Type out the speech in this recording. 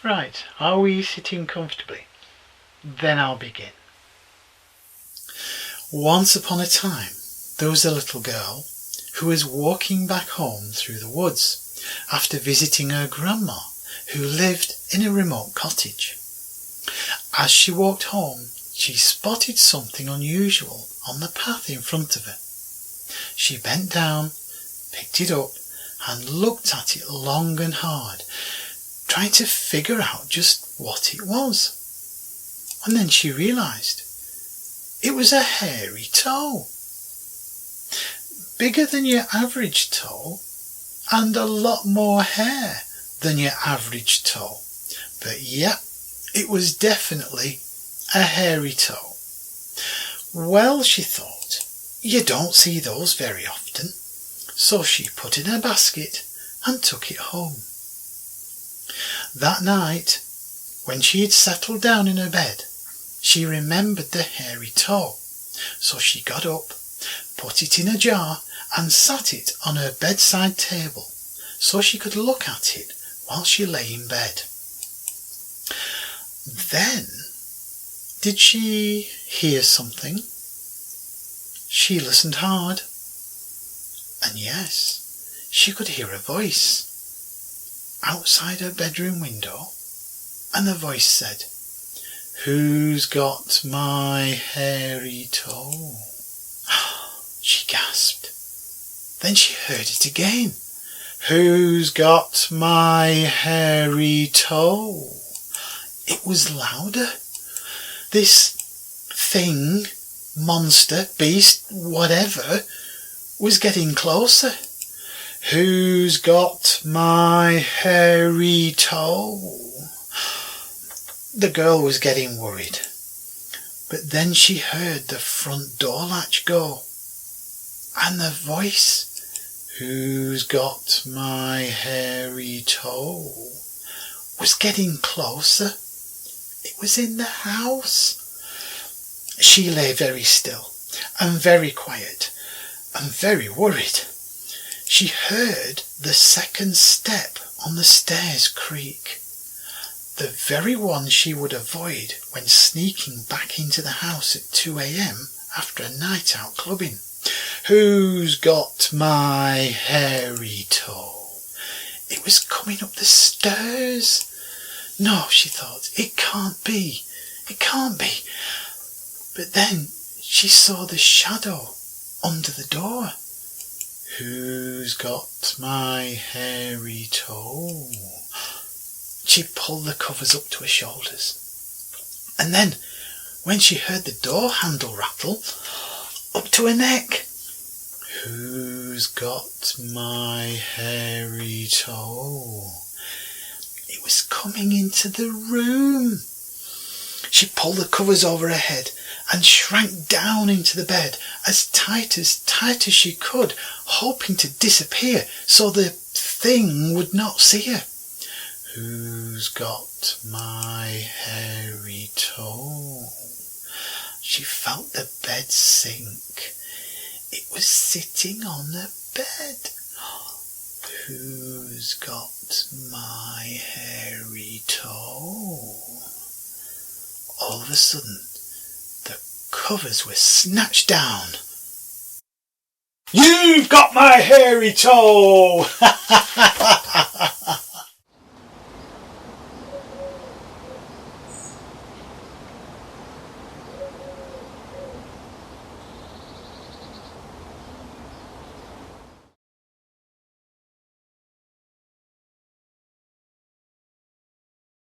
Right, are we sitting comfortably? Then I'll begin. Once upon a time, there was a little girl who was walking back home through the woods after visiting her grandma, who lived in a remote cottage. As she walked home, she spotted something unusual on the path in front of her. She bent down, picked it up, and looked at it long and hard, trying to figure out just what it was. And then she realised it was a hairy toe. Bigger than your average toe, and a lot more hair than your average toe. But yeah, it was definitely a hairy toe. Well, she thought, you don't see those very often. So she put it in a basket and took it home. That night, when she had settled down in her bed, she remembered the hairy toe. So she got up, put it in a jar and sat it on her bedside table so she could look at it while she lay in bed. Then, did she hear something? She listened hard, and yes, she could hear a voice outside her bedroom window, and the voice said, "Who's got my hairy toe?" She gasped. Then she heard it again. "Who's got my hairy toe?" It was louder. This thing, monster, beast, whatever, was getting closer. "Who's got my hairy toe?" The girl was getting worried. But then she heard the front door latch go, and the voice, "Who's got my hairy toe?" was getting closer. It was in the house. She lay very still and very quiet and very worried. She heard the second step on the stairs creak, the very one she would avoid when sneaking back into the house at 2 a.m. after a night out clubbing. "Who's got my hairy toe?" It was coming up the stairs. No, she thought, it can't be. It can't be. But then she saw the shadow under the door. "Who's got my hairy toe?" She pulled the covers up to her shoulders. And then, when she heard the door handle rattle, up to her neck. "Who's got my hairy toe?" It was coming into the room. She pulled the covers over her head and shrank down into the bed as tight as she could, hoping to disappear so the thing would not see her. "Who's got my hairy toe?" She felt the bed sink. It was sitting on the bed. "Who's got my hairy toe?" All of a sudden, the covers were snatched down. "You've got my hairy toe!"